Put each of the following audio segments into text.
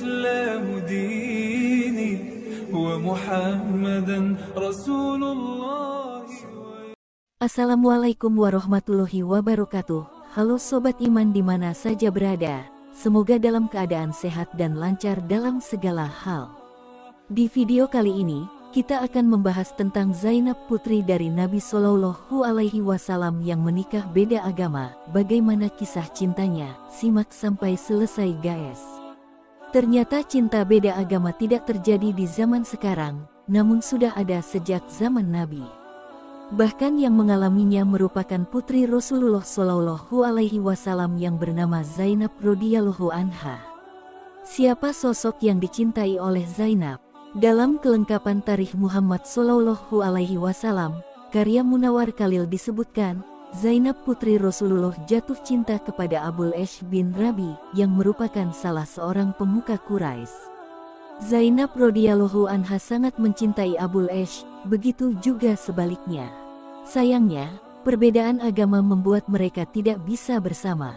الإسلام ديني ومحمدا رسول الله. Assalamualaikum warahmatullahi wabarakatuh. Halo Sobat Iman di mana saja berada. Semoga dalam keadaan sehat dan lancar dalam segala hal. Di video kali ini, kita akan membahas tentang Zainab putri dari Nabi Shallallahu Alaihi Wasallam yang menikah beda agama. Bagaimana kisah cintanya? Simak sampai selesai guys. Ternyata cinta beda agama tidak terjadi di zaman sekarang, namun sudah ada sejak zaman Nabi. Bahkan yang mengalaminya merupakan putri Rasulullah Shallallahu Alaihi Wasallam yang bernama Zainab radhiyallahu anha. Siapa sosok yang dicintai oleh Zainab? Dalam kelengkapan tarikh Muhammad Shallallahu Alaihi Wasallam, karya Munawar Khalil disebutkan, Zainab putri Rasulullah jatuh cinta kepada Abul Ash bin Rabi yang merupakan salah seorang pemuka Quraisy. Zainab radhiyallahu anha sangat mencintai Abul Ash, begitu juga sebaliknya. Sayangnya, perbedaan agama membuat mereka tidak bisa bersama.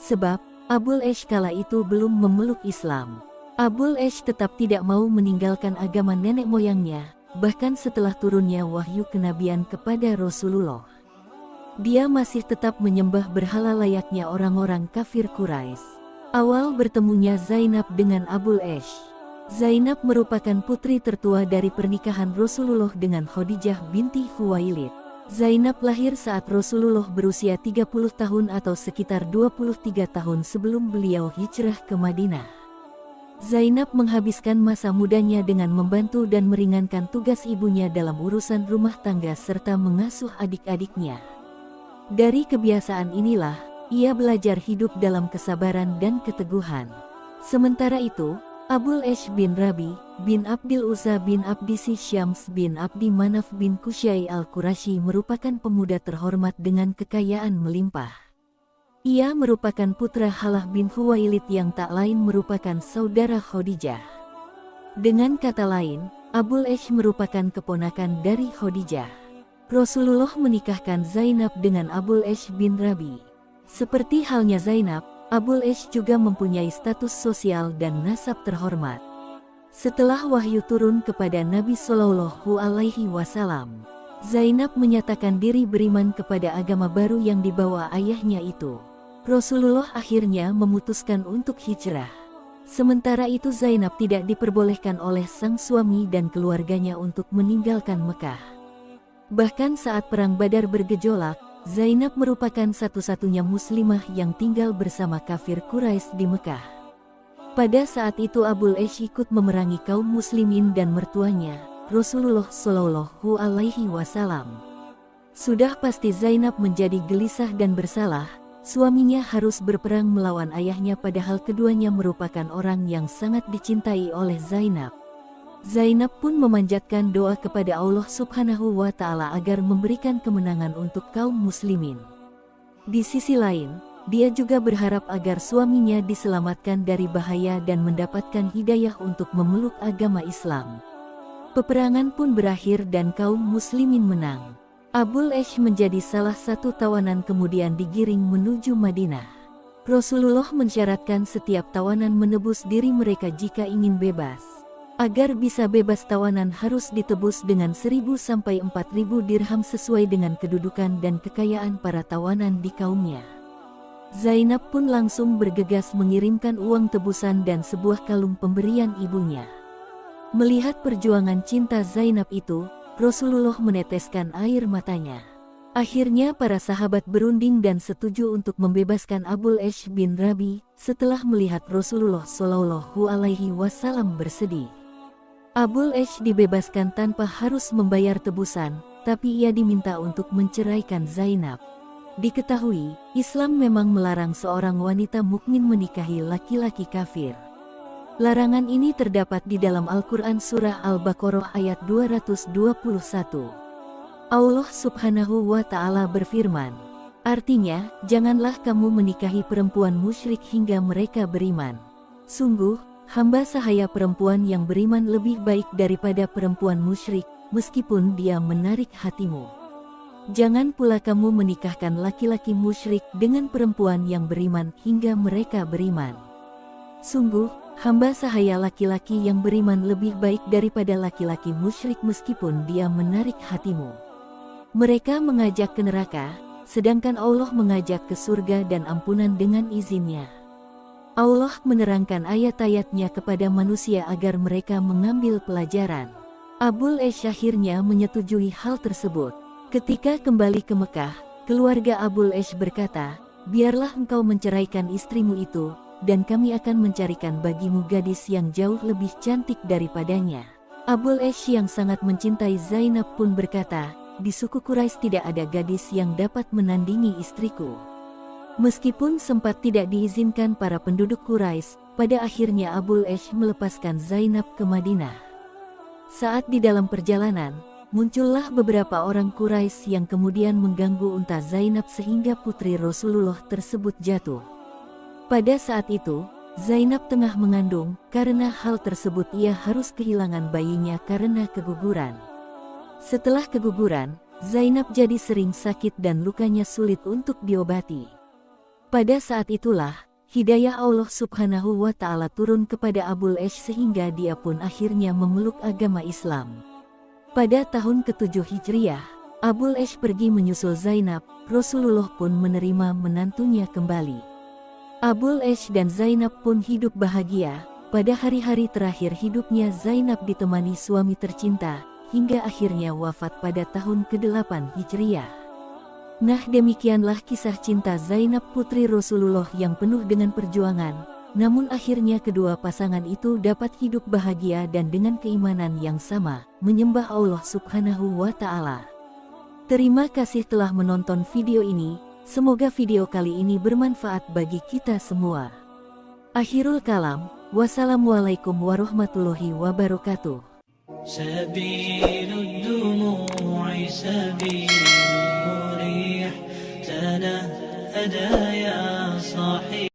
Sebab, Abul Ash kala itu belum memeluk Islam. Abul Ash tetap tidak mau meninggalkan agama nenek moyangnya, bahkan setelah turunnya wahyu kenabian kepada Rasulullah. Dia masih tetap menyembah berhala layaknya orang-orang kafir Quraisy. Awal bertemunya Zainab dengan Abul Ash. Zainab merupakan putri tertua dari pernikahan Rasulullah dengan Khadijah binti Khuwailid. Zainab lahir saat Rasulullah berusia 30 tahun atau sekitar 23 tahun sebelum beliau hijrah ke Madinah. Zainab menghabiskan masa mudanya dengan membantu dan meringankan tugas ibunya dalam urusan rumah tangga serta mengasuh adik-adiknya. Dari kebiasaan inilah, ia belajar hidup dalam kesabaran dan keteguhan. Sementara itu, Abul Ash bin Rabi, bin Abdil Uzza bin Abdisi Syams bin Abdi Manaf bin Qusay al-Qurashi merupakan pemuda terhormat dengan kekayaan melimpah. Ia merupakan putra Halah bin Khuwailid yang tak lain merupakan saudara Khadijah. Dengan kata lain, Abul Ash merupakan keponakan dari Khadijah. Rasulullah menikahkan Zainab dengan Abul Ash bin Rabi. Seperti halnya Zainab, Abul Ash juga mempunyai status sosial dan nasab terhormat. Setelah wahyu turun kepada Nabi Shallallahu Alaihi Wasallam, Zainab menyatakan diri beriman kepada agama baru yang dibawa ayahnya itu. Rasulullah akhirnya memutuskan untuk hijrah. Sementara itu Zainab tidak diperbolehkan oleh sang suami dan keluarganya untuk meninggalkan Mekah. Bahkan saat perang Badar bergejolak, Zainab merupakan satu-satunya muslimah yang tinggal bersama kafir Quraisy di Mekah. Pada saat itu Abul Ash ikut memerangi kaum muslimin dan mertuanya, Rasulullah Shallallahu Alaihi Wasallam. Sudah pasti Zainab menjadi gelisah dan bersalah, suaminya harus berperang melawan ayahnya padahal keduanya merupakan orang yang sangat dicintai oleh Zainab. Zainab pun memanjatkan doa kepada Allah Subhanahu wa Ta'ala agar memberikan kemenangan untuk kaum muslimin. Di sisi lain, dia juga berharap agar suaminya diselamatkan dari bahaya dan mendapatkan hidayah untuk memeluk agama Islam. Peperangan pun berakhir dan kaum muslimin menang. Abul Ash menjadi salah satu tawanan kemudian digiring menuju Madinah. Rasulullah mensyaratkan setiap tawanan menebus diri mereka jika ingin bebas. Agar bisa bebas tawanan harus ditebus dengan 1.000 sampai 4.000 dirham sesuai dengan kedudukan dan kekayaan para tawanan di kaumnya. Zainab pun langsung bergegas mengirimkan uang tebusan dan sebuah kalung pemberian ibunya. Melihat perjuangan cinta Zainab itu, Rasulullah meneteskan air matanya. Akhirnya para sahabat berunding dan setuju untuk membebaskan Abul Ash bin Rabi setelah melihat Rasulullah Shallallahu Alaihi Wasallam bersedih. Abul Ash dibebaskan tanpa harus membayar tebusan, tapi ia diminta untuk menceraikan Zainab. Diketahui, Islam memang melarang seorang wanita mukmin menikahi laki-laki kafir. Larangan ini terdapat di dalam Al-Quran Surah Al-Baqarah ayat 221. Allah Subhanahu wa Ta'ala berfirman, artinya, janganlah kamu menikahi perempuan musyrik hingga mereka beriman. Sungguh, hamba sahaya perempuan yang beriman lebih baik daripada perempuan musyrik, meskipun dia menarik hatimu. Jangan pula kamu menikahkan laki-laki musyrik dengan perempuan yang beriman hingga mereka beriman. Sungguh, Hamba sahaya laki-laki yang beriman lebih baik daripada laki-laki musyrik meskipun dia menarik hatimu. Mereka mengajak ke neraka, sedangkan Allah mengajak ke surga dan ampunan dengan izinnya. Allah menerangkan ayat-ayatnya kepada manusia agar mereka mengambil pelajaran. Abul Ash akhirnya menyetujui hal tersebut. Ketika kembali ke Mekah, keluarga Abul Ash berkata, "Biarlah engkau menceraikan istrimu itu, dan kami akan mencarikan bagimu gadis yang jauh lebih cantik daripadanya." Abul Ash yang sangat mencintai Zainab pun berkata, "Di suku Quraisy tidak ada gadis yang dapat menandingi istriku." Meskipun sempat tidak diizinkan para penduduk Quraisy, pada akhirnya Abul Ash melepaskan Zainab ke Madinah. Saat di dalam perjalanan, muncullah beberapa orang Quraisy yang kemudian mengganggu unta Zainab sehingga putri Rasulullah tersebut jatuh. Pada saat itu, Zainab tengah mengandung, karena hal tersebut ia harus kehilangan bayinya karena keguguran. Setelah keguguran, Zainab jadi sering sakit dan lukanya sulit untuk diobati. Pada saat itulah, hidayah Allah Subhanahu wa Ta'ala turun kepada Abul Ash sehingga dia pun akhirnya memeluk agama Islam. Pada tahun ke-7 Hijriah, Abul Ash pergi menyusul Zainab, Rasulullah pun menerima menantunya kembali. Abul Ash dan Zainab pun hidup bahagia. Pada hari-hari terakhir hidupnya Zainab ditemani suami tercinta, hingga akhirnya wafat pada tahun ke-8 Hijriah. Nah, demikianlah kisah cinta Zainab putri Rasulullah yang penuh dengan perjuangan. Namun akhirnya kedua pasangan itu dapat hidup bahagia dan dengan keimanan yang sama, menyembah Allah Subhanahu wa Ta'ala. Terima kasih telah menonton video ini. Semoga video kali ini bermanfaat bagi kita semua. Akhirul kalam, wassalamualaikum warahmatullahi wabarakatuh. سبيل الدموع سبيل مريح تنهدى يا صاحي